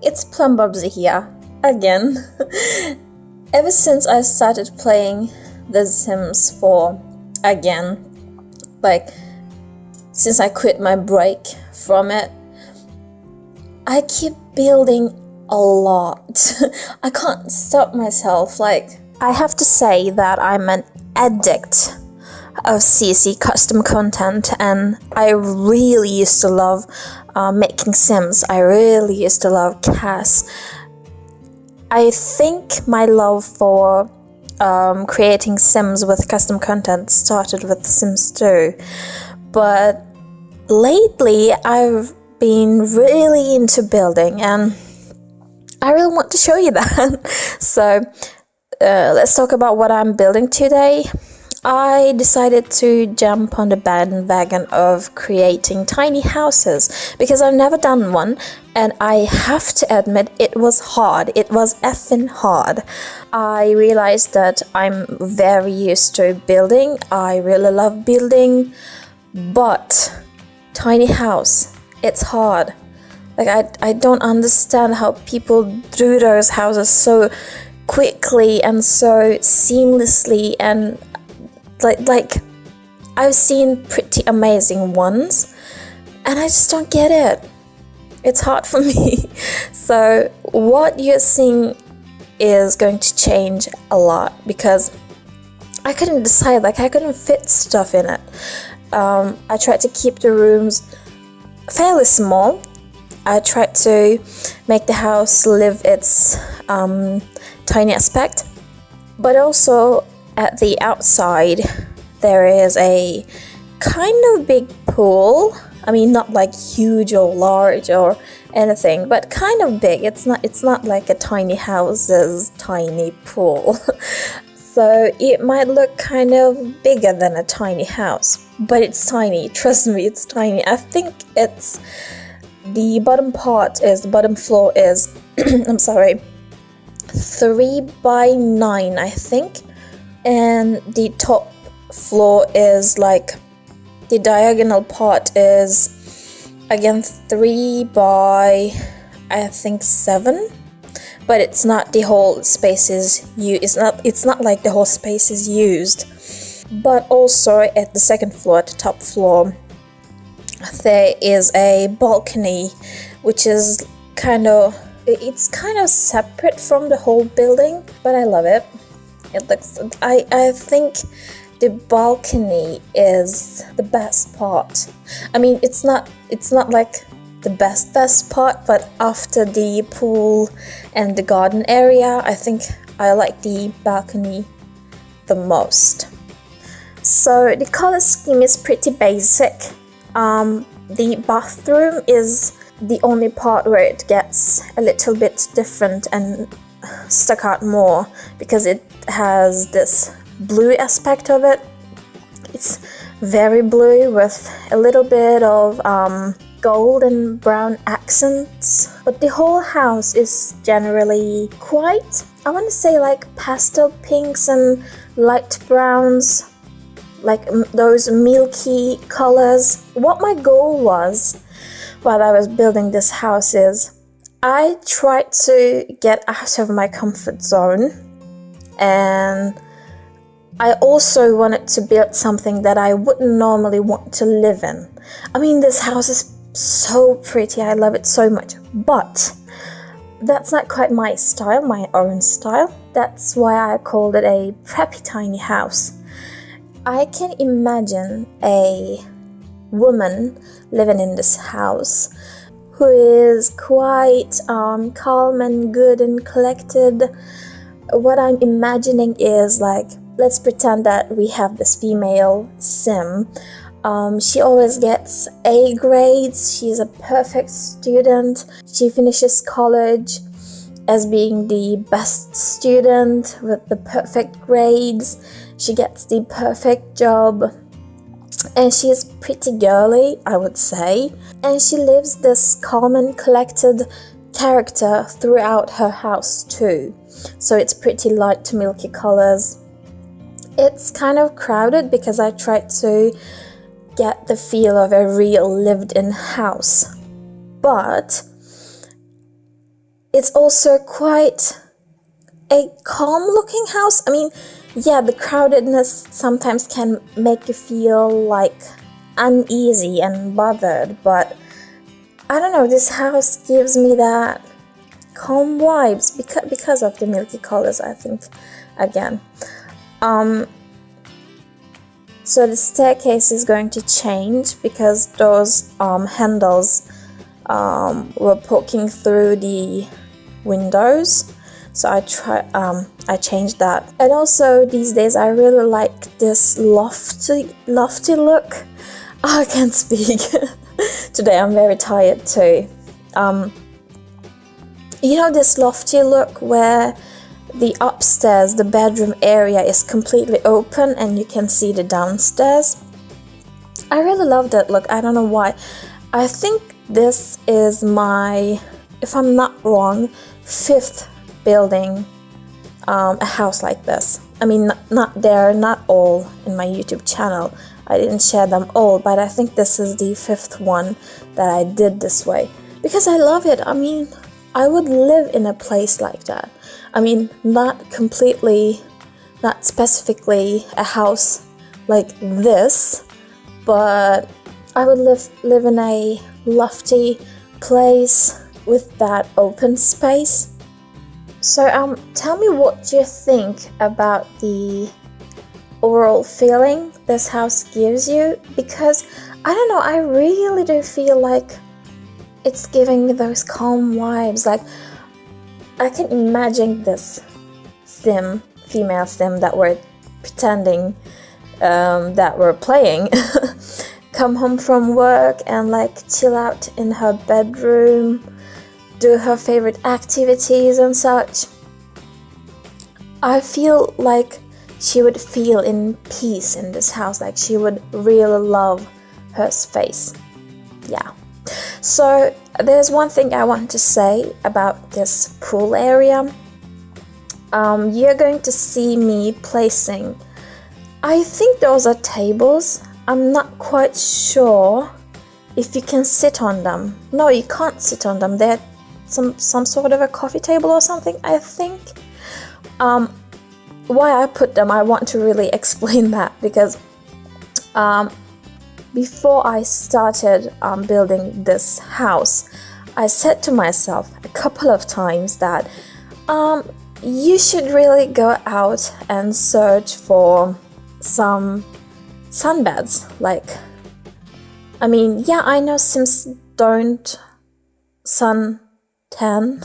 it's Plumbobsy here, again. Ever since I started playing The Sims 4 again, like, since I quit my break from it, I keep building a lot. I can't stop myself. Like, I have to say that I'm an addict of CC custom content, and I really used to love making Sims. I really used to love Cass. I think my love for creating Sims with custom content started with The Sims 2, but lately I've been really into building, and I really want to show you that. So let's talk about what I'm building today. I decided to jump on the bandwagon of creating tiny houses because I've never done one, and I have to admit it was hard. It was effing hard. I realized that I'm very used to building. I really love building, but tiny house, it's hard. Like, I don't understand how people do those houses so quickly and so seamlessly, and like I've seen pretty amazing ones, and I just don't get it. It's hard for me. So what you're seeing is going to change a lot because I couldn't decide, like I couldn't fit stuff in it. I tried to keep the rooms fairly small. I tried to make the house live its tiny aspect, but also at the outside there is a kind of big pool. I mean, not like huge or large or anything, but kind of big. It's not like a tiny house's tiny pool. So it might look kind of bigger than a tiny house, but it's tiny. Trust me, it's tiny. I think it's the bottom floor is I'm sorry, 3 by 9, I think. And the top floor is like, the diagonal part is again 3 by I think 7, but it's not the whole space is used. It's not like the whole space is used. But also at the second floor, at the top floor, there is a balcony, which is kind of separate from the whole building, but I love it. It looks, I think the balcony is the best part. I mean, it's not like the best part, but after the pool and the garden area, I think I like the balcony the most. So the color scheme is pretty basic. The bathroom is the only part where it gets a little bit different and stuck out more because it has this blue aspect of it. It's very blue with a little bit of gold and brown accents, but the whole house is generally quite, I want to say, like pastel pinks and light browns, like those milky colors. What my goal was while I was building this house is I tried to get out of my comfort zone, and I also wanted to build something that I wouldn't normally want to live in. I mean, this house is so pretty, I love it so much, but that's not quite my style, my own style. That's why I called it a Preppy Tiny house. I can imagine a woman living in this house who is quite calm and good and collected. What I'm imagining is, like, let's pretend that we have this female sim. She always gets A grades. She's a perfect student. She finishes college as being the best student with the perfect grades. She gets the perfect job. And she's pretty girly, I would say. And she lives this calm and collected character throughout her house too. So it's pretty light to milky colors. It's kind of crowded because I tried to get the feel of a real lived-in house. But it's also quite a calm looking house. I mean, yeah, the crowdedness sometimes can make you feel like uneasy and bothered, but I don't know, this house gives me that calm vibes because of the milky colors, I think, again. So the staircase is going to change because those handles were poking through the windows. So I changed that. And also these days I really like this lofty look. Oh, I can't speak. Today I'm very tired too. You know, this lofty look where the upstairs, the bedroom area is completely open and you can see the downstairs. I really love that look. I don't know why. I think this is my, if I'm not wrong, 5th building a house like this. I mean, they're not all in my YouTube channel. I didn't share them all, but I think this is the 5th one that I did this way because I love it. I mean, I would live in a place like that. I mean, not specifically a house like this, but I would live in a lofty place with that open space. So tell me what you think about the overall feeling this house gives you, because I don't know, I really do feel like it's giving me those calm vibes. Like, I can imagine this female sim that we're pretending that we're playing come home from work and like chill out in her bedroom, do her favorite activities and such. I feel like she would feel in peace in this house, like she would really love her space. Yeah. So there's one thing I want to say about this pool area. You're going to see me placing, I think those are tables. I'm not quite sure if you can sit on them. No, you can't sit on them. They're some sort of a coffee table or something, I think. Why I put them, I want to really explain that because before I started building this house, I said to myself a couple of times that you should really go out and search for some sunbeds. Like, I mean, yeah, I know Sims don't sun tan,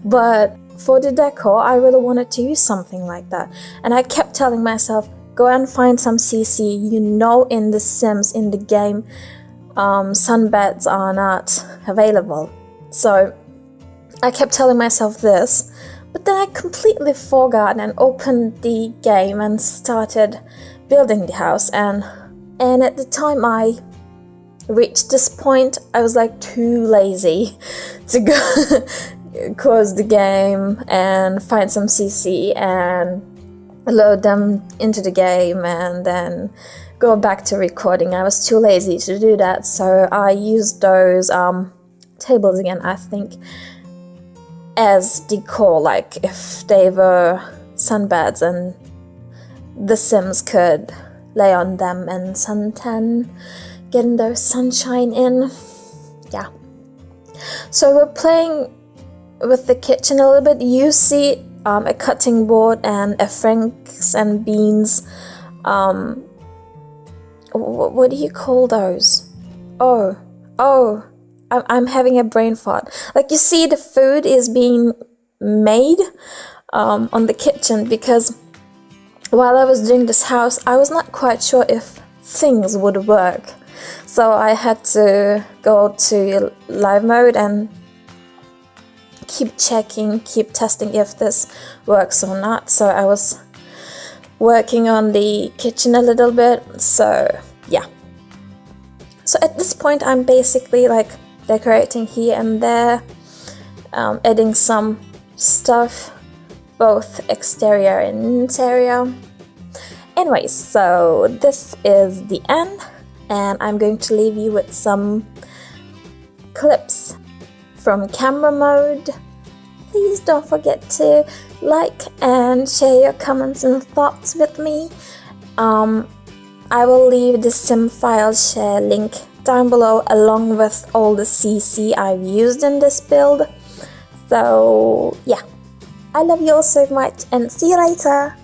but for the decor, I really wanted to use something like that. And I kept telling myself, go and find some CC. You know, in the Sims, in the game, sunbeds are not available. So I kept telling myself this, but then I completely forgot and opened the game and started building the house. And at the time I reached this point, I was like too lazy to go close the game and find some CC and load them into the game and then go back to recording. I was too lazy to do that, so I used those tables again, I think, as decor, like if they were sunbeds and the Sims could lay on them and suntan, getting their sunshine in. Yeah. So we're playing with the kitchen a little bit. You see a cutting board and a franks and beans. What do you call those? I'm having a brain fart. Like, you see the food is being made on the kitchen, because while I was doing this house, I was not quite sure if things would work. So I had to go to live mode and keep checking, keep testing if this works or not. So I was working on the kitchen a little bit. So yeah. So at this point, I'm basically like decorating here and there, adding some stuff, both exterior and interior. Anyways, so this is the end, and I'm going to leave you with some clips from camera mode please don't forget to like and share your comments and thoughts with me. I will leave the sim file share link down below along with all the CC I've used in this build. So yeah, I love you all so much and see you later.